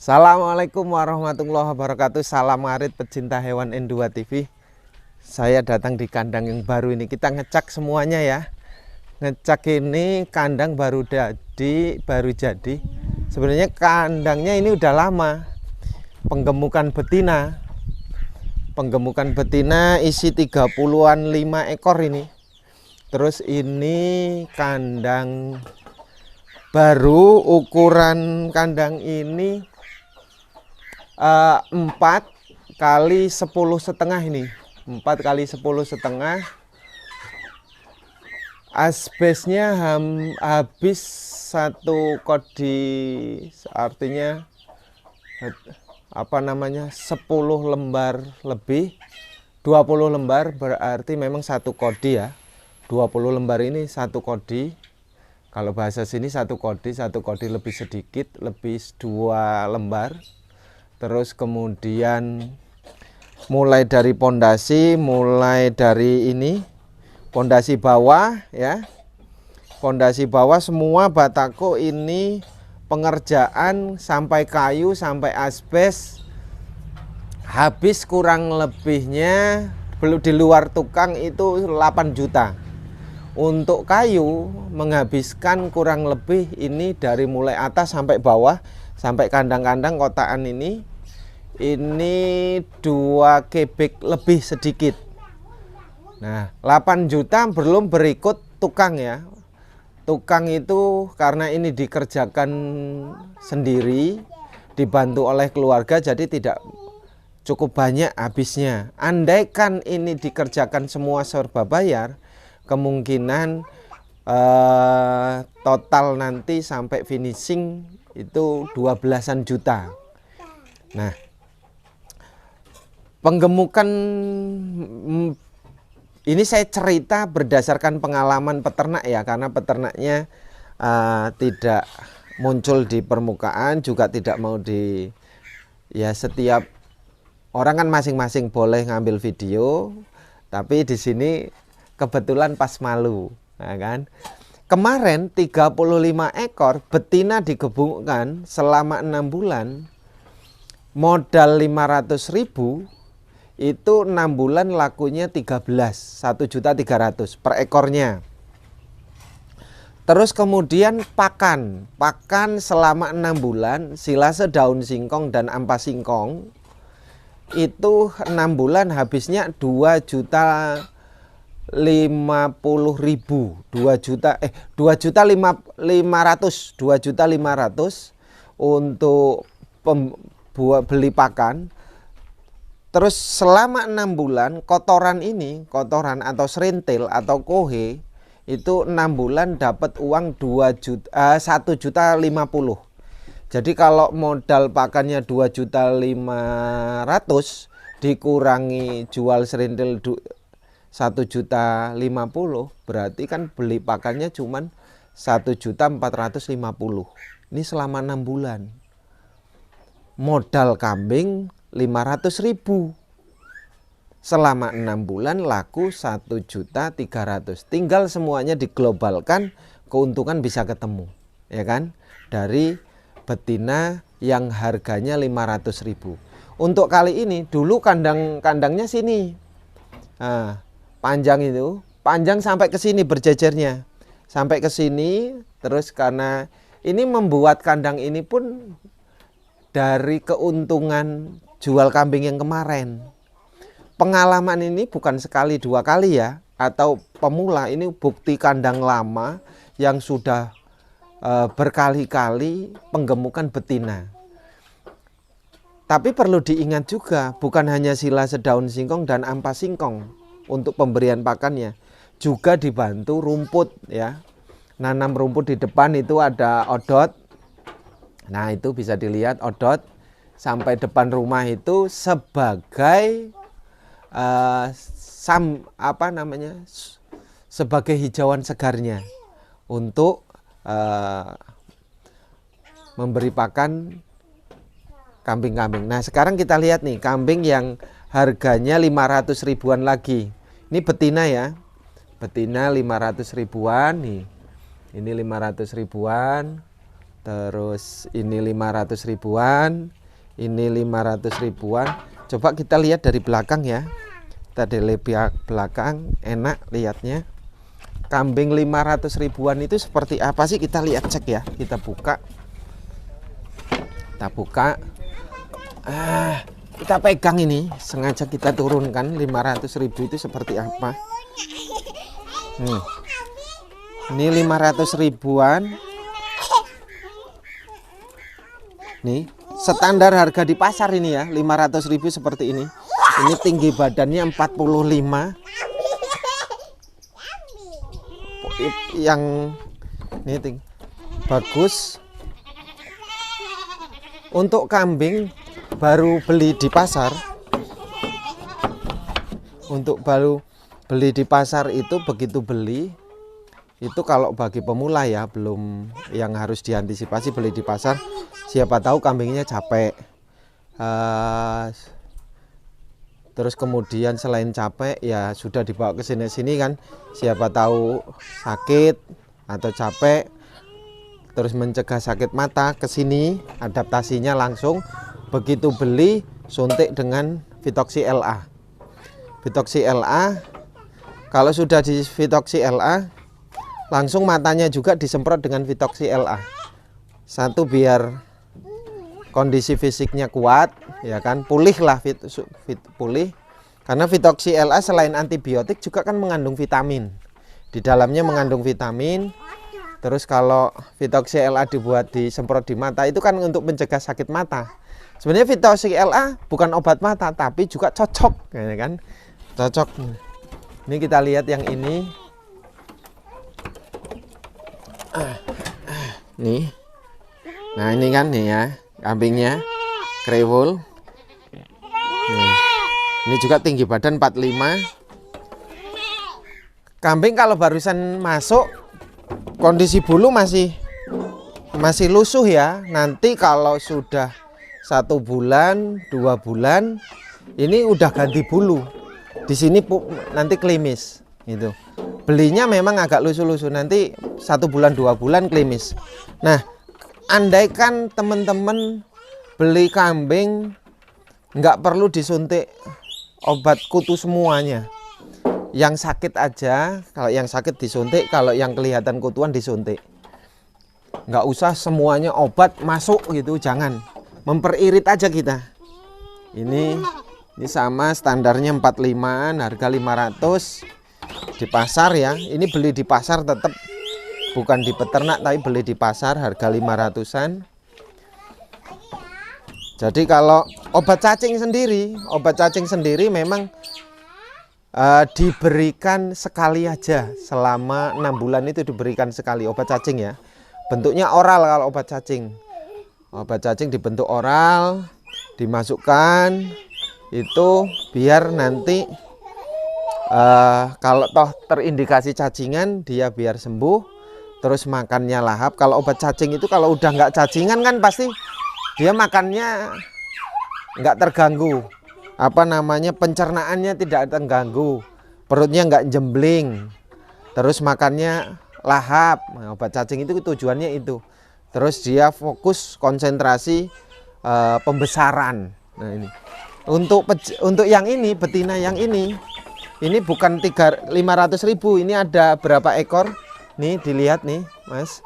Assalamualaikum warahmatullahi wabarakatuh. Salam ngarit pecinta hewan N2 TV. Saya datang di kandang yang baru ini. Kita ngecek semuanya ya. Ngecek ini kandang baru jadi. Sebenarnya kandangnya ini udah lama. Penggemukan betina. Penggemukan betina isi 30-an 5 ekor ini. Terus ini kandang baru, ukuran kandang ini 4 kali 10,5 ini. 4 kali 10,5. Asbesnya habis 1 kodi, artinya 10 lembar lebih. 20 lembar berarti memang 1 kodi ya. 20 lembar ini 1 kodi. Kalau bahasa sini 1 kodi lebih sedikit, lebih 2 lembar. Terus kemudian mulai dari pondasi, mulai dari ini pondasi bawah ya. Pondasi bawah semua batako ini pengerjaan sampai kayu, sampai asbes. Habis kurang lebihnya belum di luar tukang itu 8 juta. Untuk kayu menghabiskan kurang lebih ini dari mulai atas sampai bawah, sampai kandang-kandang kotaan ini 2 kubik lebih sedikit. Nah, 8 juta belum berikut tukang ya. Tukang itu karena ini dikerjakan sendiri, dibantu oleh keluarga, jadi tidak cukup banyak habisnya. Andaikan ini dikerjakan semua serba bayar, kemungkinan total nanti sampai finishing itu 12-an juta. Nah, penggemukan ini saya cerita berdasarkan pengalaman peternak ya, karena peternaknya tidak muncul di permukaan, juga tidak mau ya setiap orang kan masing-masing boleh ngambil video, tapi di sini kebetulan pas malu, nah kan. Kemarin 35 ekor betina digebukkan selama 6 bulan, modal 500.000, itu 6 bulan lakunya 1.300.000 per ekornya. Terus kemudian pakan selama 6 bulan, silase, daun singkong dan ampas singkong, itu 6 bulan habisnya 2.500.000 untuk beli pakan. Terus selama 6 bulan kotoran atau serintil atau kohe itu 6 bulan dapat uang 1.050.000. Jadi kalau modal pakannya 2.500.000 dikurangi jual serintil 1.050.000, berarti kan beli pakannya cuman 1.450.000. Ini selama 6 bulan. Modal kambing 500.000. Selama 6 bulan laku 1.300.000. Tinggal semuanya diglobalkan, keuntungan bisa ketemu, ya kan? Dari betina yang harganya 500.000. Untuk kali ini dulu kandangnya sini. Nah, panjang sampai ke sini berjejernya. Sampai ke sini, terus karena ini membuat kandang ini pun dari keuntungan jual kambing yang kemarin. Pengalaman ini bukan sekali 2 kali ya, atau pemula, ini bukti kandang lama yang sudah berkali-kali penggemukan betina. Tapi perlu diingat juga, bukan hanya silase, daun singkong dan ampas singkong untuk pemberian pakannya, juga dibantu rumput ya. Nanam rumput di depan itu ada odot. Nah, itu bisa dilihat odot sampai depan rumah itu sebagai sebagai hijauan segarnya untuk memberi pakan kambing-kambing. Nah, sekarang kita lihat nih kambing yang harganya 500.000-an lagi. Ini betina ya. Betina 500.000-an nih. Ini 500.000-an. Terus ini 500 ribuan, ini 500 ribuan. Coba kita lihat dari belakang ya. Kita dari belakang, enak lihatnya. Kambing 500 ribuan itu seperti apa sih? Kita lihat, cek ya. Kita buka. Kita buka. Kita pegang ini, sengaja kita turunkan 500 ribu itu seperti apa. Ini 500 ribuan. Nih, standar harga di pasar ini ya, 500 ribu seperti ini. Ini tinggi badannya 45. Yang ini bagus. Untuk kambing baru beli di pasar. Untuk baru beli di pasar itu begitu beli itu kalau bagi pemula ya, belum yang harus diantisipasi beli di pasar. Siapa tahu kambingnya capek, terus kemudian selain capek ya sudah dibawa ke sini kan, siapa tahu sakit atau capek, terus mencegah sakit mata, ke sini adaptasinya langsung begitu beli suntik dengan Vitoxy LA. Vitoxy LA, kalau sudah di Vitoxy LA langsung matanya juga disemprot dengan Vitoxy LA. Satu biar kondisi fisiknya kuat, ya kan, pulih lah, pulih. Karena Vitoxy LA selain antibiotik juga kan mengandung vitamin. Di dalamnya mengandung vitamin. Terus kalau Vitoxy LA dibuat disemprot di mata itu kan untuk mencegah sakit mata. Sebenarnya Vitoxy LA bukan obat mata tapi juga cocok, ya kan? Cocok. Ini kita lihat yang ini. Nih. Nah, ini kan nih ya, kambingnya Krewol. Ini juga tinggi badan 45. Kambing kalau barusan masuk kondisi bulu masih lusuh ya. Nanti kalau sudah 1 bulan, 2 bulan, ini udah ganti bulu. Di sini nanti klimis gitu. Belinya memang agak lusuh-lusuh, nanti 1 bulan 2 bulan klimis. Nah, andaikan teman-teman beli kambing nggak perlu disuntik obat kutu semuanya. Yang sakit aja, kalau yang sakit disuntik, kalau yang kelihatan kutuan disuntik. Nggak usah semuanya obat masuk gitu, jangan. Memperirit aja kita. Ini sama standarnya 45-an, harga 500 di pasar ya. Ini beli di pasar tetap, bukan di peternak tapi beli di pasar harga 500-an. Jadi kalau obat cacing sendiri memang diberikan sekali aja, selama 6 bulan itu diberikan sekali obat cacing ya. Bentuknya oral kalau obat cacing. Obat cacing dibentuk oral, dimasukkan itu biar nanti kalau toh terindikasi cacingan dia biar sembuh, terus makannya lahap. Kalau obat cacing itu kalau udah nggak cacingan kan pasti dia makannya nggak terganggu, pencernaannya tidak terganggu, perutnya nggak jembling, terus makannya lahap. Nah, obat cacing itu tujuannya itu, terus dia fokus konsentrasi pembesaran. Nah, ini untuk yang ini, betina yang ini bukan 500 ribu, ini ada berapa ekor nih, dilihat nih Mas.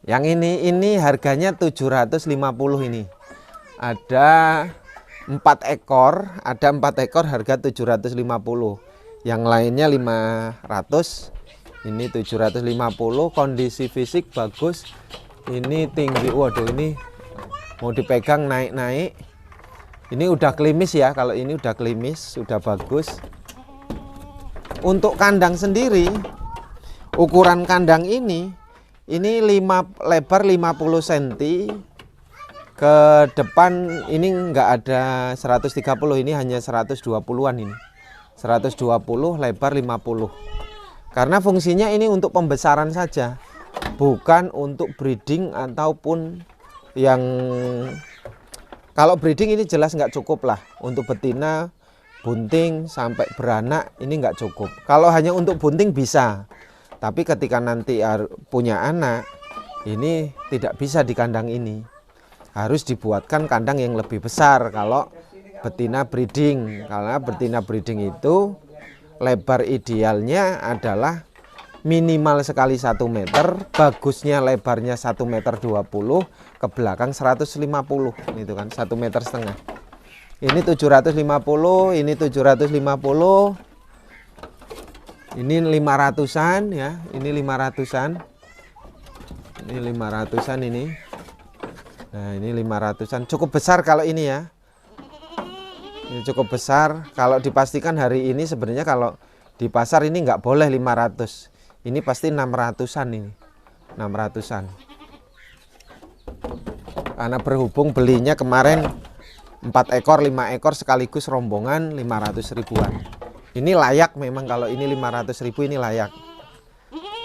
Yang ini harganya 750 ini. Ada 4 ekor, harga 750. Yang lainnya 500. Ini 750, kondisi fisik bagus. Ini tinggi, waduh ini mau dipegang naik-naik. Ini udah klimis ya, kalau ini udah klimis, sudah bagus. Untuk kandang sendiri, ukuran kandang ini lebar 50 cm, ke depan ini enggak ada 130, ini hanya 120-an ini. 120, lebar 50. Karena fungsinya ini untuk pembesaran saja, bukan untuk breeding ataupun yang, kalau breeding ini jelas nggak cukup lah. Untuk betina bunting sampai beranak ini nggak cukup. Kalau hanya untuk bunting bisa, Tapi ketika nanti punya anak, ini tidak bisa di kandang ini. Harus dibuatkan kandang yang lebih besar kalau betina breeding. Karena betina breeding itu lebar idealnya adalah minimal sekali 1 meter, bagusnya lebarnya 1,20 meter, ke belakang 150, itu kan 1,5 meter. Ini 750, ini 750, ini 500-an ya, ini 500-an, ini 500-an ini. Nah ini 500-an, cukup besar kalau ini ya. Ini cukup besar. Kalau dipastikan hari ini sebenarnya kalau di pasar ini nggak boleh 500. Ini pasti 600-an ini. 600-an. Karena berhubung belinya kemarin 4 ekor, 5 ekor sekaligus rombongan 500 ribuan. Ini layak memang, kalau ini 500 ribu ini layak.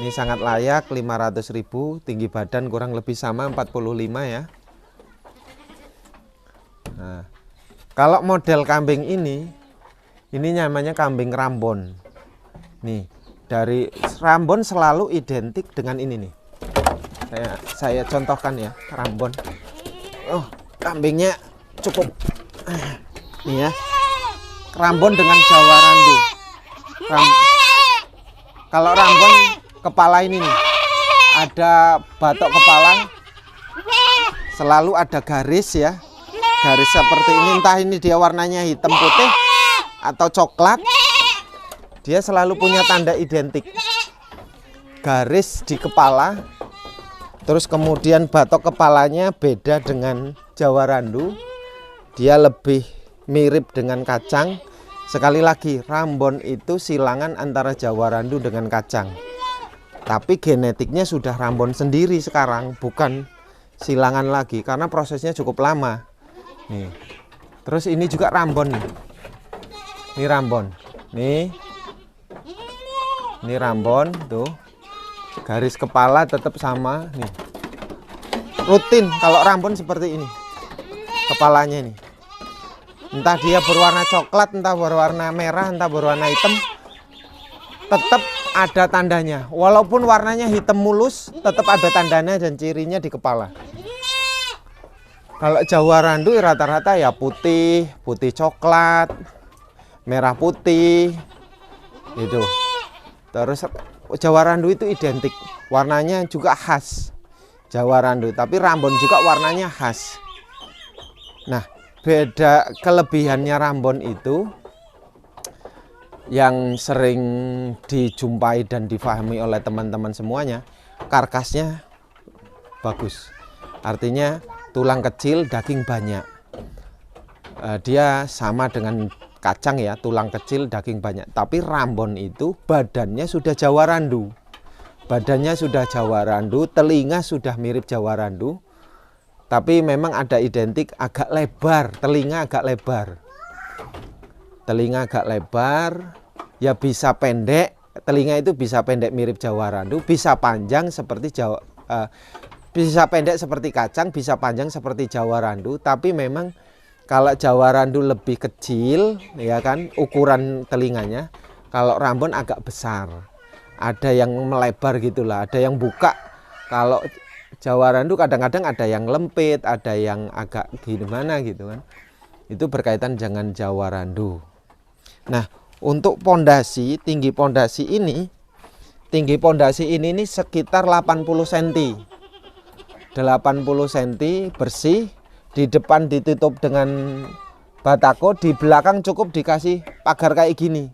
Ini sangat layak, 500 ribu, tinggi badan kurang lebih sama 45 ya. Nah, kalau model kambing ini namanya kambing Rambon. Nih, dari Rambon selalu identik dengan ini nih. Saya contohkan ya, Rambon. Oh, kambingnya cukup. Nih ya. Rambon dengan Jawa Randu. Kalau Rambon kepala ini nih, ada batok kepala, selalu ada garis ya. Garis seperti ini, entah ini dia warnanya hitam putih atau coklat, dia selalu punya tanda identik. Garis di kepala, terus kemudian batok kepalanya beda dengan Jawa Randu. Dia lebih mirip dengan kacang. Sekali lagi, Rambon itu silangan antara Jawa Randu dengan kacang. Tapi genetiknya sudah Rambon sendiri sekarang, bukan silangan lagi, karena prosesnya cukup lama. Nih. Terus ini juga Rambon nih. Ini Rambon. Nih. Ini Rambon tuh. Garis kepala tetap sama nih. Rutin kalau Rambon seperti ini. Kepalanya ini. Entah dia berwarna coklat, entah berwarna merah, entah berwarna hitam, tetap ada tandanya. Walaupun warnanya hitam mulus, tetap ada tandanya dan cirinya di kepala. Kalau Jawa Randu rata-rata ya putih, putih coklat, merah putih, itu. Terus Jawa Randu itu identik, warnanya juga khas Jawa Randu, tapi Rambon juga warnanya khas. Nah, beda kelebihannya Rambon itu yang sering dijumpai dan difahami oleh teman-teman semuanya, karkasnya bagus. Artinya tulang kecil, daging banyak. Dia sama dengan kacang ya, tulang kecil, daging banyak. Tapi Rambon itu badannya sudah Jawa Randu. Badannya sudah Jawa Randu, telinga sudah mirip Jawa Randu. Tapi memang ada identik agak lebar, telinga agak lebar. Telinga agak lebar, ya bisa pendek. Telinga itu bisa pendek mirip Jawa Randu, bisa panjang seperti bisa pendek seperti kacang, bisa panjang seperti Jawa Randu. Tapi memang kalau Jawa Randu lebih kecil, ya kan, ukuran telinganya. Kalau Rambon agak besar. Ada yang melebar gitulah, ada yang buka. Kalau Jawa Randu kadang-kadang ada yang lempit, ada yang agak gimana gitu kan. Itu berkaitan dengan Jawa Randu. Nah, untuk pondasi, tinggi pondasi ini nih sekitar 80 cm. 80 cm bersih, di depan ditutup dengan batako, di belakang cukup dikasih pagar kayak gini.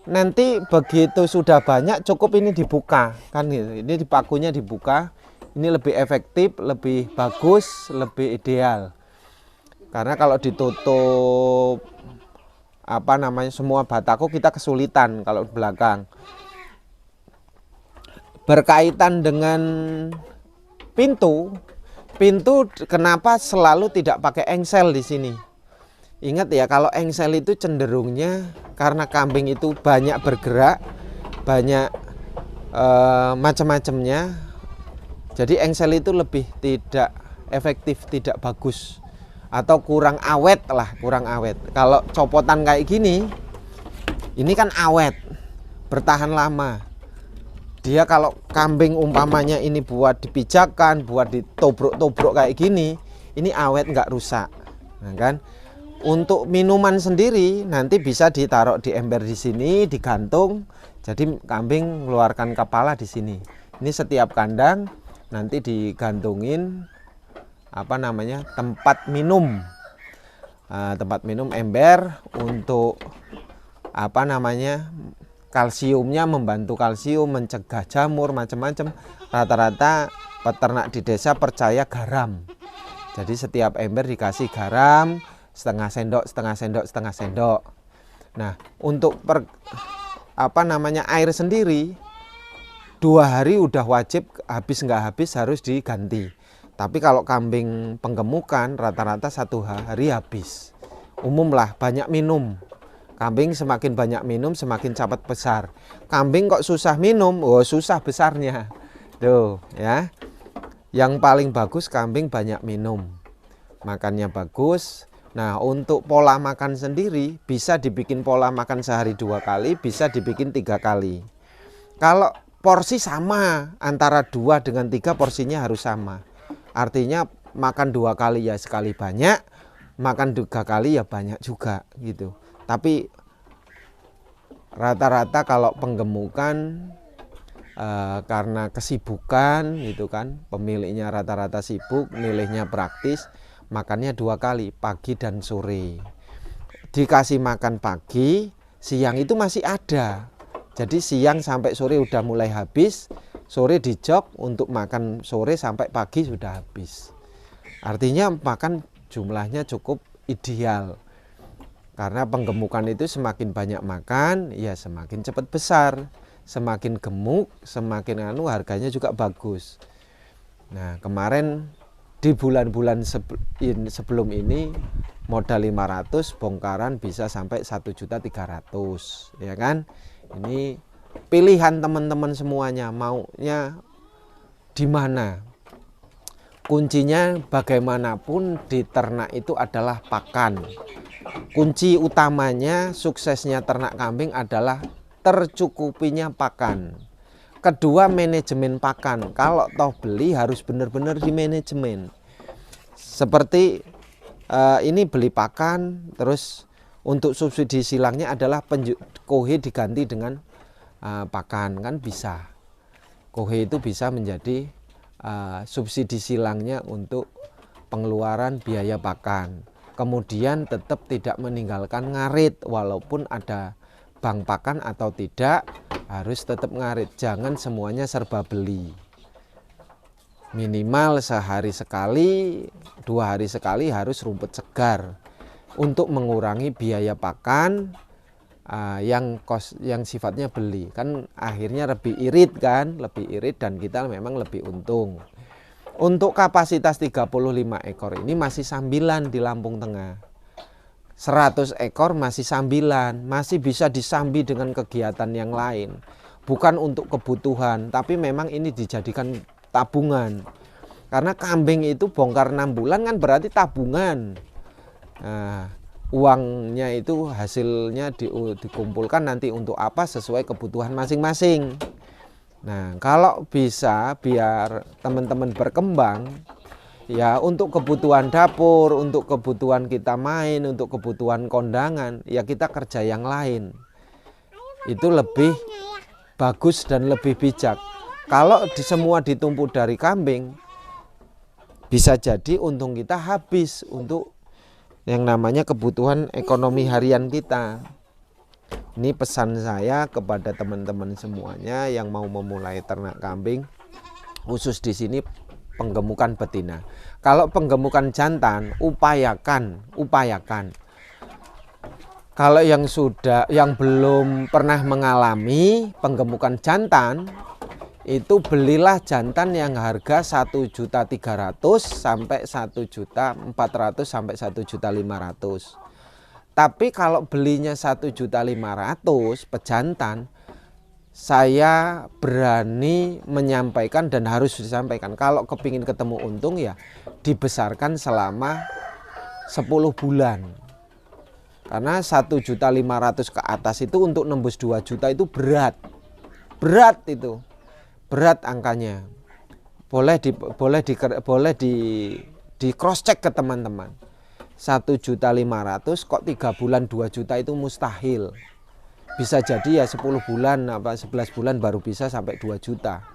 Nanti begitu sudah banyak cukup ini dibuka kan gitu. Ini pakunya dibuka. Ini lebih efektif, lebih bagus, lebih ideal. Karena kalau ditutup semua batako kita kesulitan kalau di belakang. Berkaitan dengan pintu kenapa selalu tidak pakai engsel di sini? Ingat ya, kalau engsel itu cenderungnya karena kambing itu banyak bergerak, banyak macam-macamnya. Jadi engsel itu lebih tidak efektif, tidak bagus, atau kurang awet lah, kurang awet. Kalau copotan kayak gini, ini kan awet, bertahan lama. dia kalau kambing umpamanya ini buat dipijakan, buat ditobrok-tobrok kayak gini, ini awet nggak rusak. Nah, kan? Untuk minuman sendiri nanti bisa ditaruh di ember di sini, digantung. Jadi kambing mengeluarkan kepala di sini. Ini setiap kandang nanti digantungin tempat minum. Tempat minum ember untuk kalsiumnya, membantu kalsium, mencegah jamur macam-macam. Rata-rata peternak di desa percaya garam. Jadi setiap ember dikasih garam setengah sendok. Nah, untuk air sendiri 2 hari udah wajib, habis nggak habis harus diganti. Tapi kalau kambing penggemukan rata-rata 1 hari habis. Umum lah, banyak minum. Kambing semakin banyak minum semakin cepat besar. Kambing kok susah minum, susah besarnya. Tuh ya. Yang paling bagus kambing banyak minum. Makannya bagus. Nah, untuk pola makan sendiri bisa dibikin pola makan sehari 2 kali, bisa dibikin 3 kali. Kalau porsi sama, antara 2 dengan 3 porsinya harus sama. Artinya makan 2 kali ya sekali banyak, makan 3 kali ya banyak juga gitu. Tapi rata-rata kalau penggemukan karena kesibukan gitu kan, pemiliknya rata-rata sibuk, milihnya praktis, makannya 2 kali, pagi dan sore. Dikasih makan pagi, siang itu masih ada. Jadi siang sampai sore udah mulai habis, sore dijog untuk makan sore sampai pagi sudah habis. Artinya makan jumlahnya cukup ideal. Karena penggemukan itu semakin banyak makan, ya semakin cepat besar. Semakin gemuk, semakin harganya juga bagus. Nah, kemarin di bulan-bulan sebelum ini modal 500, bongkaran bisa sampai 1.300.000, ya kan? Ini pilihan teman-teman semuanya, maunya di mana. Kuncinya bagaimanapun di ternak itu adalah pakan. Kunci utamanya suksesnya ternak kambing adalah tercukupinya pakan. Kedua, manajemen pakan. Kalau toh beli harus benar-benar di manajemen. Seperti ini beli pakan, terus untuk subsidi silangnya adalah kohe diganti dengan pakan, kan bisa. Kohe itu bisa menjadi subsidi silangnya untuk pengeluaran biaya pakan. Kemudian tetap tidak meninggalkan ngarit, walaupun ada bank pakan atau tidak, harus tetap ngarit. Jangan semuanya serba beli. Minimal sehari sekali, 2 hari sekali harus rumput segar untuk mengurangi biaya pakan yang sifatnya beli. Kan akhirnya lebih irit dan kita memang lebih untung. Untuk kapasitas 35 ekor ini masih sambilan di Lampung Tengah. 100 ekor masih sambilan, masih bisa disambi dengan kegiatan yang lain. Bukan untuk kebutuhan, tapi memang ini dijadikan tabungan. Karena kambing itu bongkar 6 bulan kan berarti tabungan. Nah, uangnya itu hasilnya dikumpulkan nanti untuk apa sesuai kebutuhan masing-masing. Nah, kalau bisa biar teman-teman berkembang, ya untuk kebutuhan dapur, untuk kebutuhan kita main, untuk kebutuhan kondangan, ya kita kerja yang lain. Itu lebih bagus dan lebih bijak. Kalau semua ditumpuk dari kambing, bisa jadi untung kita habis untuk yang namanya kebutuhan ekonomi harian kita. Ini pesan saya kepada teman-teman semuanya yang mau memulai ternak kambing, khusus di sini penggemukan betina. Kalau penggemukan jantan, upayakan. Kalau yang belum pernah mengalami penggemukan jantan, itu belilah jantan yang harga 1.300.000 sampai 1.400.000 sampai 1.500.000. Tapi kalau belinya 1.500.000 pejantan, saya berani menyampaikan dan harus disampaikan, kalau kepingin ketemu untung ya dibesarkan selama 10 bulan. Karena 1.500.000 ke atas itu untuk nembus 2 juta itu berat itu. berat angkanya. Boleh di cross check ke teman-teman. 1.500.000 kok 3 bulan 2 juta itu mustahil. Bisa jadi ya 10 bulan apa 11 bulan baru bisa sampai 2 juta.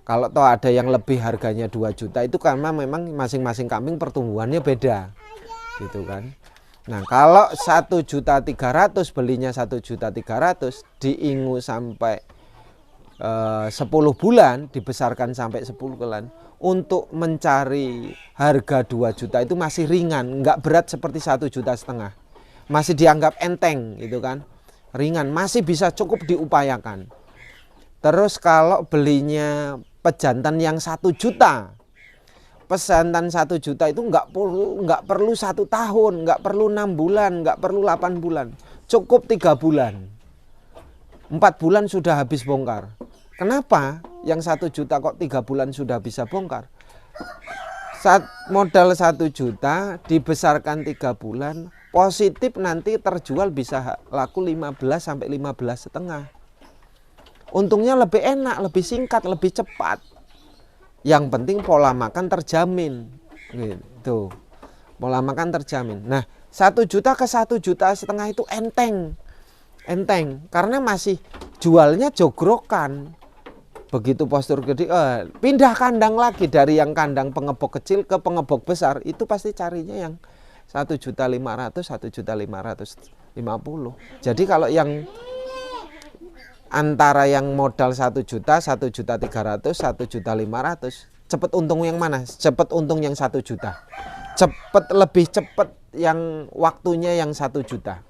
Kalau toh ada yang lebih harganya 2 juta itu karena memang masing-masing kambing pertumbuhannya beda. Gitu kan. Nah, kalau 1.300.000 belinya 1.300.000 diingu sampai 10 bulan, dibesarkan sampai 10 bulan, untuk mencari harga 2 juta itu masih ringan, nggak berat seperti 1,5 juta, masih dianggap enteng gitu kan, ringan, masih bisa cukup diupayakan. Terus kalau belinya pejantan yang 1 juta, pejantan 1 juta itu nggak perlu 1 tahun, nggak perlu 6 bulan, nggak perlu 8 bulan, cukup 3 bulan, 4 bulan sudah habis bongkar. Kenapa yang 1 juta kok 3 bulan sudah bisa bongkar? Modal 1 juta dibesarkan 3 bulan, positif nanti terjual bisa laku 15 sampai 15,5. Untungnya lebih enak, lebih singkat, lebih cepat. Yang penting pola makan terjamin. Gitu. Pola makan terjamin. Nah, 1 juta ke 1,5 juta itu enteng. Enteng karena masih jualnya jogrokan. Begitu postur gede, pindah kandang lagi dari yang kandang pengebok kecil ke pengebok besar, itu pasti carinya yang 1.500.000, 1.550.000. Jadi kalau yang antara yang modal 1 juta, 1.300.000, 1.500.000, cepet untung yang mana? Cepet untung yang 1 juta. Lebih cepet yang waktunya yang 1 juta.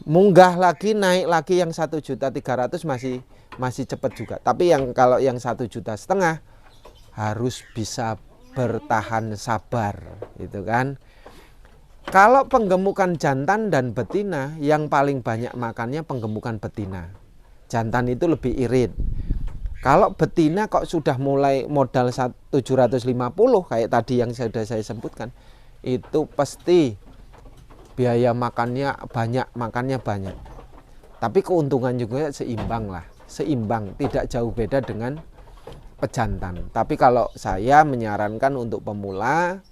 Munggah lagi, naik lagi yang 1.300.000 masih cepat juga. Tapi kalau yang 1,5 juta harus bisa bertahan sabar, gitu kan. Kalau penggemukan jantan dan betina, yang paling banyak makannya penggemukan betina. Jantan itu lebih irit. Kalau betina kok sudah mulai modal 750 kayak tadi yang sudah saya sebutkan, itu pasti biaya makannya banyak. Tapi keuntungan juga seimbang lah. Seimbang, tidak jauh beda dengan pejantan. Tapi kalau saya menyarankan untuk pemula,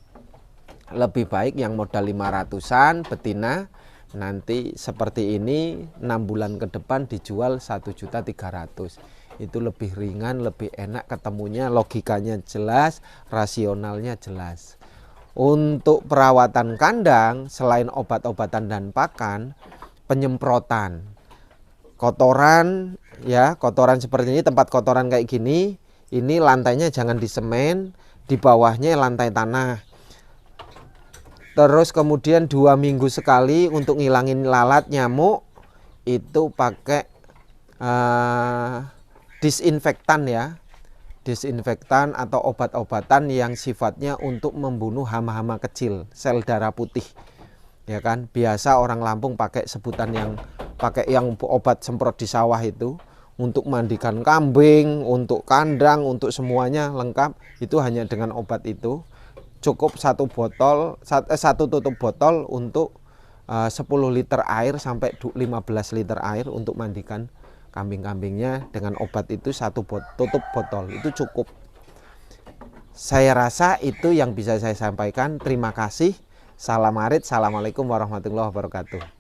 lebih baik yang modal 500-an betina, nanti seperti ini 6 bulan ke depan dijual 1.300.000. Itu lebih ringan, lebih enak ketemunya, logikanya jelas, rasionalnya jelas. Untuk perawatan kandang, selain obat-obatan dan pakan, penyemprotan. Kotoran, ya kotoran seperti ini, tempat kotoran kayak gini, ini lantainya jangan disemen, di bawahnya lantai tanah. Terus kemudian 2 minggu sekali untuk ngilangin lalat nyamuk, itu pakai disinfektan ya, disinfektan atau obat-obatan yang sifatnya untuk membunuh hama-hama kecil, sel darah putih, ya kan. Biasa orang Lampung pakai sebutan yang obat semprot di sawah itu, untuk mandikan kambing, untuk kandang, untuk semuanya lengkap, itu hanya dengan obat itu. Cukup 1 tutup botol untuk 10 liter air sampai 15 liter air untuk mandikan kambing-kambingnya. Dengan obat itu tutup botol itu cukup. Saya rasa itu yang bisa saya sampaikan. Terima kasih. Salam arit. Assalamualaikum warahmatullahi wabarakatuh.